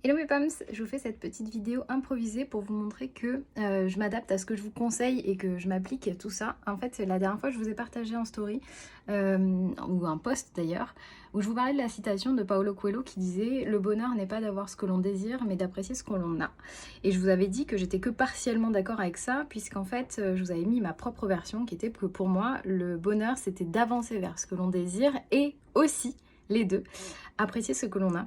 Hello mes pams, je vous fais cette petite vidéo improvisée pour vous montrer que je m'adapte à ce que je vous conseille et que je m'applique tout ça. En fait, la dernière fois, je vous ai partagé en story, ou un post d'ailleurs, où je vous parlais de la citation de Paulo Coelho qui disait « Le bonheur n'est pas d'avoir ce que l'on désire, mais d'apprécier ce que l'on a ». Et je vous avais dit que j'étais que partiellement d'accord avec ça, puisqu'en fait, je vous avais mis ma propre version qui était que pour moi, le bonheur, c'était d'avancer vers ce que l'on désire et aussi, les deux, apprécier ce que l'on a.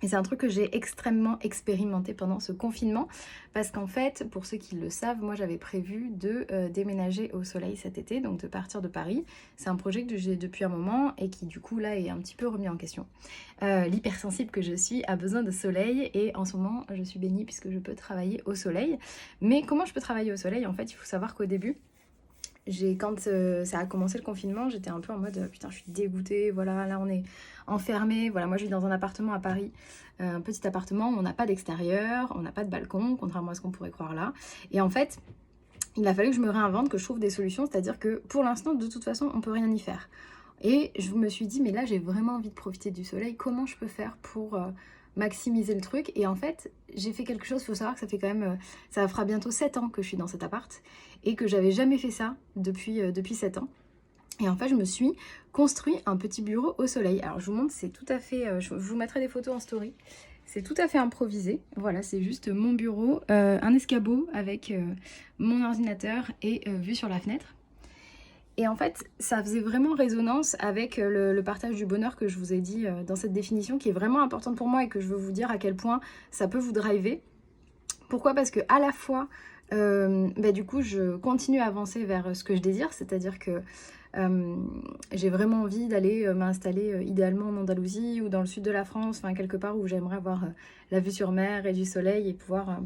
Et c'est un truc que j'ai extrêmement expérimenté pendant ce confinement parce qu'en fait, pour ceux qui le savent, moi j'avais prévu de déménager au soleil cet été, donc de partir de Paris. C'est un projet que j'ai depuis un moment et qui du coup là est un petit peu remis en question. L'hypersensible que je suis a besoin de soleil et en ce moment je suis bénie puisque je peux travailler au soleil. Mais comment je peux travailler au soleil? En fait, il faut savoir qu'au début, quand ça a commencé le confinement, j'étais un peu en mode putain, je suis dégoûtée, voilà, là on est enfermé. Voilà, moi je vis dans un appartement à Paris, un petit appartement où on n'a pas d'extérieur, on n'a pas de balcon, contrairement à ce qu'on pourrait croire là. Et en fait, il a fallu que je me réinvente, que je trouve des solutions, c'est-à-dire que pour l'instant, de toute façon, on peut rien y faire. Et je me suis dit, mais là j'ai vraiment envie de profiter du soleil, comment je peux faire pour maximiser le truc? Et en fait, j'ai fait quelque chose, il faut savoir que ça fait quand même, ça fera bientôt 7 ans que je suis dans cet appart, et que j'avais jamais fait ça depuis 7 ans. Et en fait, je me suis construit un petit bureau au soleil. Alors je vous montre, c'est tout à fait, je vous mettrai des photos en story. C'est tout à fait improvisé. Voilà, c'est juste mon bureau, un escabeau avec mon ordinateur et vue sur la fenêtre. Et en fait, ça faisait vraiment résonance avec le partage du bonheur que je vous ai dit dans cette définition qui est vraiment importante pour moi et que je veux vous dire à quel point ça peut vous driver. Pourquoi? Parce que à la fois, du coup, je continue à avancer vers ce que je désire, c'est-à-dire que j'ai vraiment envie d'aller m'installer idéalement en Andalousie ou dans le sud de la France, enfin quelque part où j'aimerais avoir la vue sur mer et du soleil et pouvoir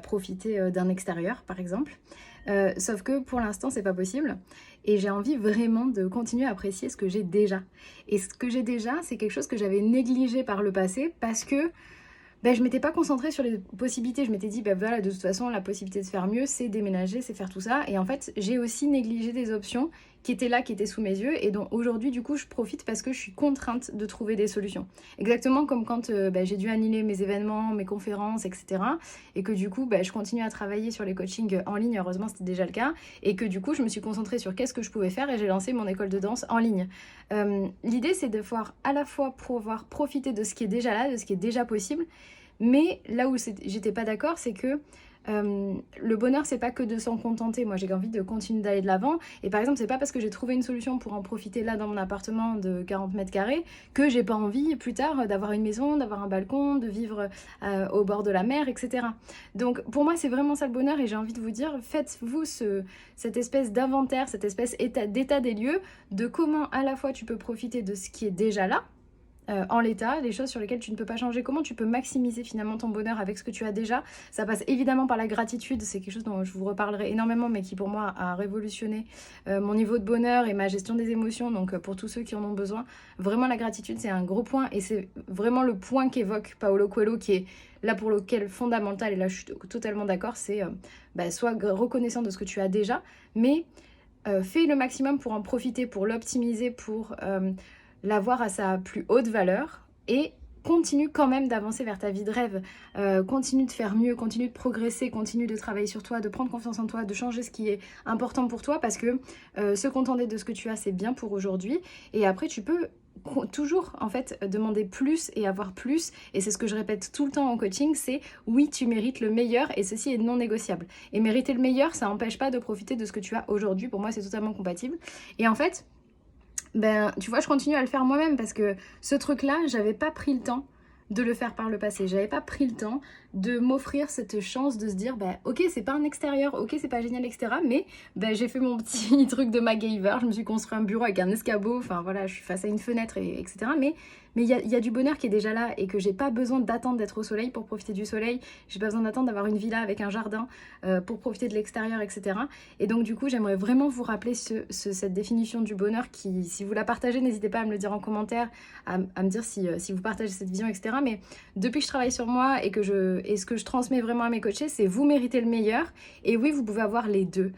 profiter d'un extérieur par exemple. Sauf que pour l'instant c'est pas possible et j'ai envie vraiment de continuer à apprécier ce que j'ai déjà. Et ce que j'ai déjà, c'est quelque chose que j'avais négligé par le passé parce que je m'étais pas concentrée sur les possibilités. Je m'étais dit, voilà, de toute façon, la possibilité de faire mieux, c'est déménager, c'est faire tout ça. Et en fait, j'ai aussi négligé des options qui étaient là, qui étaient sous mes yeux, et dont aujourd'hui, du coup, je profite parce que je suis contrainte de trouver des solutions. Exactement comme quand j'ai dû annuler mes événements, mes conférences, etc. Et que du coup, je continue à travailler sur les coachings en ligne, heureusement, c'était déjà le cas. Et que du coup, je me suis concentrée sur qu'est-ce que je pouvais faire, et j'ai lancé mon école de danse en ligne. L'idée, c'est de pouvoir à la fois pouvoir profiter de ce qui est déjà là, de ce qui est déjà possible, mais là où j'étais pas d'accord, c'est que le bonheur, c'est pas que de s'en contenter. Moi, j'ai envie de continuer d'aller de l'avant. Et par exemple, c'est pas parce que j'ai trouvé une solution pour en profiter là dans mon appartement de 40 mètres carrés que j'ai pas envie plus tard d'avoir une maison, d'avoir un balcon, de vivre au bord de la mer, etc. Donc pour moi, c'est vraiment ça le bonheur et j'ai envie de vous dire, faites-vous cette espèce d'inventaire, cette espèce d'état des lieux de comment à la fois tu peux profiter de ce qui est déjà là, en l'état, les choses sur lesquelles tu ne peux pas changer, comment tu peux maximiser finalement ton bonheur avec ce que tu as déjà. Ça passe évidemment par la gratitude, c'est quelque chose dont je vous reparlerai énormément, mais qui pour moi a révolutionné mon niveau de bonheur et ma gestion des émotions, donc pour tous ceux qui en ont besoin, vraiment la gratitude c'est un gros point, et c'est vraiment le point qu'évoque Paulo Coelho, qui est là pour lequel fondamental, et là je suis totalement d'accord, c'est sois reconnaissant de ce que tu as déjà, mais fais le maximum pour en profiter, pour l'optimiser, pour l'avoir à sa plus haute valeur, et continue quand même d'avancer vers ta vie de rêve, continue de faire mieux, continue de progresser, continue de travailler sur toi, de prendre confiance en toi, de changer ce qui est important pour toi, parce que se contenter de ce que tu as, c'est bien pour aujourd'hui, et après tu peux toujours en fait demander plus et avoir plus, et c'est ce que je répète tout le temps en coaching, c'est oui, tu mérites le meilleur et ceci est non négociable, et mériter le meilleur, ça n'empêche pas de profiter de ce que tu as aujourd'hui. Pour moi c'est totalement compatible, et en fait tu vois, je continue à le faire moi-même parce que ce truc-là, j'avais pas pris le temps de le faire par le passé. J'avais pas pris le temps de m'offrir cette chance de se dire, ok, c'est pas un extérieur, ok, c'est pas génial, etc. Mais j'ai fait mon petit truc de MacGyver, je me suis construit un bureau avec un escabeau, enfin voilà, je suis face à une fenêtre, etc. Mais il y a du bonheur qui est déjà là et que j'ai pas besoin d'attendre d'être au soleil pour profiter du soleil. J'ai pas besoin d'attendre d'avoir une villa avec un jardin pour profiter de l'extérieur, etc. Et donc du coup, j'aimerais vraiment vous rappeler cette définition du bonheur qui, si vous la partagez, n'hésitez pas à me le dire en commentaire, à me dire si vous partagez cette vision, etc. Mais depuis que je travaille sur moi et ce que je transmets vraiment à mes coachés, c'est vous méritez le meilleur. Et oui, vous pouvez avoir les deux.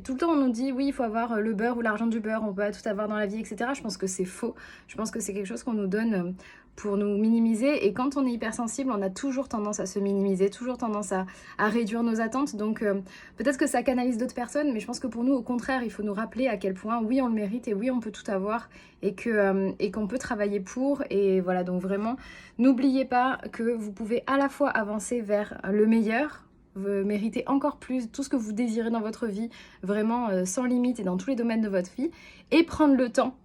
Tout le temps, on nous dit, oui, il faut avoir le beurre ou l'argent du beurre, on peut pas tout avoir dans la vie, etc. Je pense que c'est faux. Je pense que c'est quelque chose qu'on nous donne pour nous minimiser. Et quand on est hypersensible, on a toujours tendance à se minimiser, toujours tendance à réduire nos attentes. Donc peut-être que ça canalise d'autres personnes, mais je pense que pour nous, au contraire, il faut nous rappeler à quel point, oui, on le mérite et oui, on peut tout avoir et qu'on peut travailler pour. Et voilà, donc vraiment, n'oubliez pas que vous pouvez à la fois avancer vers le meilleur, vous méritez encore plus, tout ce que vous désirez dans votre vie, vraiment sans limite et dans tous les domaines de votre vie, et prendre le temps,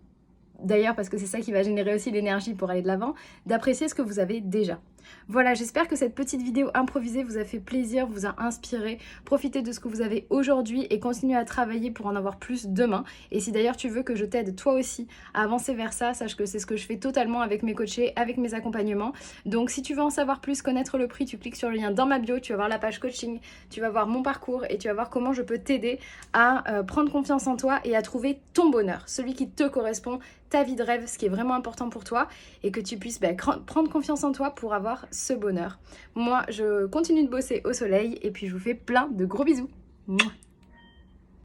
d'ailleurs parce que c'est ça qui va générer aussi l'énergie pour aller de l'avant, d'apprécier ce que vous avez déjà. Voilà, j'espère que cette petite vidéo improvisée vous a fait plaisir, vous a inspiré. Profitez de ce que vous avez aujourd'hui et continuez à travailler pour en avoir plus demain. Et si d'ailleurs tu veux que je t'aide toi aussi à avancer vers ça, sache que c'est ce que je fais totalement avec mes coachés, avec mes accompagnements. Donc si tu veux en savoir plus, connaître le prix, tu cliques sur le lien dans ma bio, tu vas voir la page coaching, tu vas voir mon parcours et tu vas voir comment je peux t'aider à prendre confiance en toi et à trouver ton bonheur, celui qui te correspond, ta vie de rêve, ce qui est vraiment important pour toi et que tu puisses prendre confiance en toi pour avoir ce bonheur. Moi, je continue de bosser au soleil et puis je vous fais plein de gros bisous. Mouah.